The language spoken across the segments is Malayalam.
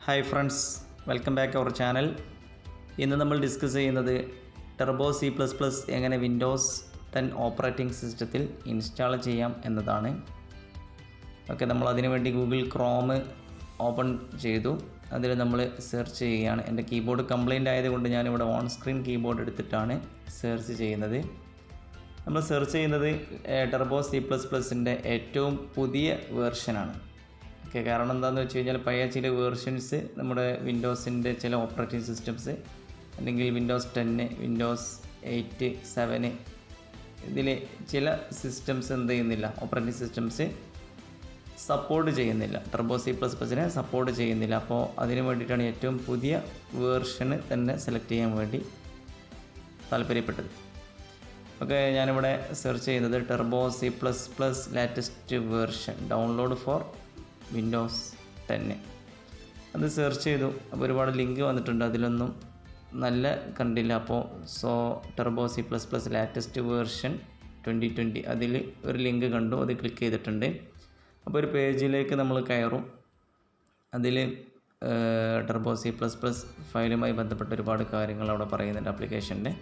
Hi friends, welcome back our channel. ഇന്ന് നമ്മൾ ഡിസ്കസ് ചെയ്യുന്നത് ടർബോ C++ എങ്ങനെ വിൻഡോസ് 10 ഓപ്പറേറ്റിംഗ് സിസ്റ്റത്തിൽ ഇൻസ്റ്റാൾ ചെയ്യാം എന്നതാണ്. ഓക്കെ, നമ്മൾ അതിനു വേണ്ടി ഗൂഗിൾ ക്രോം ഓപ്പൺ ചെയ്തു. അതിൽ നമ്മൾ സെർച്ച് ചെയ്യുകയാണ്. എൻ്റെ കീബോർഡ് കംപ്ലൈൻ്റ് ആയതുകൊണ്ട് ഞാനിവിടെ ഓൺ സ്ക്രീൻ കീബോർഡ് എടുത്തിട്ടാണ് സെർച്ച് ചെയ്യുന്നത്. നമ്മൾ സെർച്ച് ചെയ്യുന്നത് ടർബോ C++ൻ്റെ ഏറ്റവും പുതിയ വേർഷനാണ്. ഓക്കെ, കാരണം എന്താണെന്ന് വെച്ച് കഴിഞ്ഞാൽ പഴയ ചില വേർഷൻസ് നമ്മുടെ വിൻഡോസിൻ്റെ ചില ഓപ്പറേറ്റിംഗ് സിസ്റ്റംസ് അല്ലെങ്കിൽ വിൻഡോസ് 10, വിൻഡോസ് 8, 7 ഇതിൽ ചില സിസ്റ്റംസ് എന്ത് ചെയ്യുന്നില്ല, ഓപ്പറേറ്റിംഗ് സിസ്റ്റംസ് സപ്പോർട്ട് ചെയ്യുന്നില്ല, ടർബോ C++നെ സപ്പോർട്ട് ചെയ്യുന്നില്ല. അപ്പോൾ അതിന് വേണ്ടിയിട്ടാണ് ഏറ്റവും പുതിയ വേർഷന് തന്നെ സെലക്ട് ചെയ്യാൻ വേണ്ടി താല്പര്യപ്പെട്ടത്. ഓക്കെ, ഞാനിവിടെ സെർച്ച് ചെയ്യുന്നത് turbo C++ latest version download for Windows 10. അത് സെർച്ച് ചെയ്തു. അപ്പോൾ ഒരുപാട് ലിങ്ക് വന്നിട്ടുണ്ട്, അതിലൊന്നും നല്ല കണ്ടില്ല. അപ്പോൾ ടർബോ C++ ലേറ്റസ്റ്റ് വേർഷൻ 2020 അതിൽ ഒരു ലിങ്ക് കണ്ടു, അത് ക്ലിക്ക് ചെയ്തിട്ടുണ്ട്. അപ്പോൾ ഒരു പേജിലേക്ക് നമ്മൾ കയറും. അതിൽ ടർബോ C++ ഫയലുമായി ബന്ധപ്പെട്ട ഒരുപാട് കാര്യങ്ങൾ അവിടെ പറയുന്നുണ്ട് ആപ്ലിക്കേഷൻ്റെ.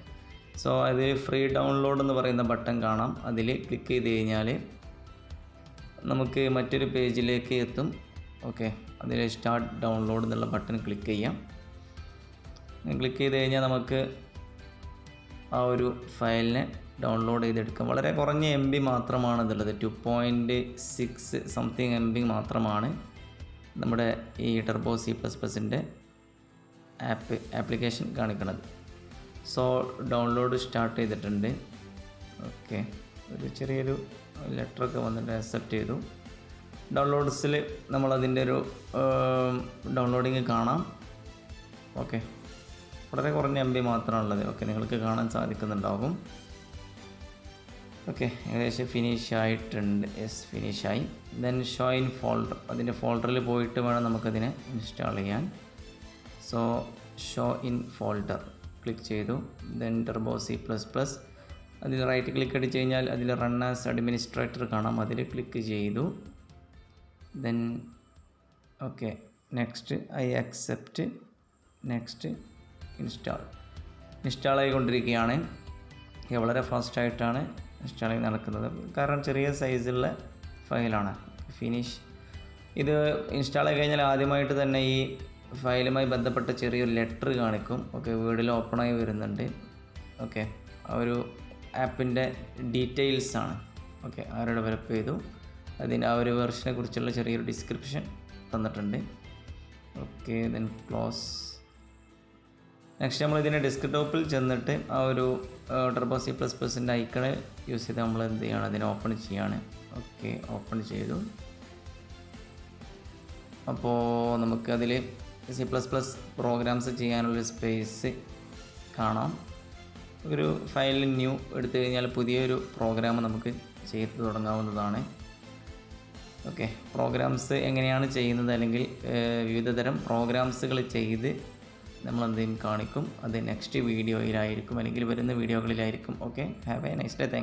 അതിൽ ഫ്രീ ഡൗൺലോഡ് എന്ന് പറയുന്ന ബട്ടൺ കാണാം. അതിൽ ക്ലിക്ക് ചെയ്ത് കഴിഞ്ഞാൽ നമുക്ക് മറ്റൊരു പേജിലേക്ക് എത്തും. ഓക്കെ, അതിൽ സ്റ്റാർട്ട് ഡൗൺലോഡ് എന്നുള്ള ബട്ടൺ ക്ലിക്ക് ചെയ്യാം. ക്ലിക്ക് ചെയ്ത് കഴിഞ്ഞാൽ നമുക്ക് ആ ഒരു ഫയലിനെ ഡൗൺലോഡ് ചെയ്തെടുക്കാം. വളരെ കുറഞ്ഞ MB മാത്രമാണ് ഇതുള്ളത്. 2.6 സംതിങ് MB മാത്രമാണ് നമ്മുടെ ഈ ടർബോ C++ൻ്റെ ആപ്ലിക്കേഷൻ കാണിക്കുന്നത്. ഡൗൺലോഡ് സ്റ്റാർട്ട് ചെയ്തിട്ടുണ്ട്. ഓക്കെ, ഒരു ചെറിയൊരു ലെറ്ററൊക്കെ വന്നിട്ട് അക്സെപ്റ്റ് ചെയ്തു. ഡൗൺലോഡ്സിൽ നമ്മളതിൻ്റെ ഒരു ഡൗൺലോഡിങ് കാണാം. ഓക്കെ, വളരെ കുറഞ്ഞ MB മാത്രമാണുള്ളത്. ഓക്കെ, നിങ്ങൾക്ക് കാണാൻ സാധിക്കുന്നുണ്ടാകും. ഓക്കെ, ഏകദേശം ഫിനിഷ് ആയിട്ടുണ്ട്. ഫിനിഷായി. ദെൻ ഷോ ഇൻ ഫോൾഡർ, അതിൻ്റെ ഫോൾഡറിൽ പോയിട്ട് വേണം നമുക്കതിനെ ഇൻസ്റ്റാൾ ചെയ്യാൻ. ഷോ ഇൻ ഫോൾഡർ ക്ലിക്ക് ചെയ്തു. ദെൻ ടർബോ C++, അതിൽ റൈറ്റ് ക്ലിക്ക് അടിച്ച് കഴിഞ്ഞാൽ അതിൽ റൺ ആസ് അഡ്മിനിസ്ട്രേറ്റർ കാണാം. അതിൽ ക്ലിക്ക് ചെയ്തു. Then okay, next, I accept, next, install ആയിക്കൊണ്ടിരിക്കുകയാണ്. വളരെ ഫാസ്റ്റായിട്ടാണ് ഇൻസ്റ്റാളിങ് നടക്കുന്നത്, കാരണം ചെറിയ സൈസുള്ള ഫയലാണ്. ഫിനിഷ്. ഇത് ഇൻസ്റ്റാൾ ആയി കഴിഞ്ഞാൽ ആദ്യമായിട്ട് തന്നെ ഈ ഫയലുമായി ബന്ധപ്പെട്ട ചെറിയൊരു ലെറ്റർ കാണിക്കും. ഓക്കെ, വീഡിയോയിൽ ഓപ്പണായി വരുന്നുണ്ട്. ഓക്കെ, ആ ഒരു ആപ്പിൻ്റെ ഡീറ്റെയിൽസാണ്. ഓക്കെ, ആരുടെ ഡെവലപ്പ് ചെയ്തു, അതിന് ആ ഒരു വെർഷനെ കുറിച്ചുള്ള ചെറിയൊരു ഡിസ്ക്രിപ്ഷൻ തന്നിട്ടുണ്ട്. Okay, then close. നെക്സ്റ്റ് നമ്മൾ ഇതിൻ്റെ ഡെസ്ക്ടോപ്പിൽ ചെന്നിട്ട് ആ ഒരു ടർബോ C++ൻ്റെ ഐക്കണ് യൂസ് ചെയ്ത് നമ്മൾ എന്ത് ചെയ്യണം, അതിനെ ഓപ്പൺ ചെയ്യാണ്. ഓക്കെ, ഓപ്പൺ ചെയ്തു. അപ്പോൾ നമുക്കതിൽ C++ പ്രോഗ്രാംസ് ചെയ്യാനുള്ളൊരു സ്പേസ് കാണാം. ഒരു ഫയൽ ന്യൂ എടുത്തു കഴിഞ്ഞാൽ പുതിയൊരു പ്രോഗ്രാം നമുക്ക് ചെയ്ത് തുടങ്ങാവുന്നതാണ്. ഓക്കെ, പ്രോഗ്രാംസ് എങ്ങനെയാണ് ചെയ്യുന്നത്, അല്ലെങ്കിൽ വിവിധ തരം പ്രോഗ്രാംസുകൾ ചെയ്ത് നമ്മൾ എന്തെങ്കിലും കാണിക്കും. അത് നെക്സ്റ്റ് വീഡിയോയിലായിരിക്കും, അല്ലെങ്കിൽ വരുന്ന വീഡിയോകളിലായിരിക്കും. Okay, have a nice day. Thank U.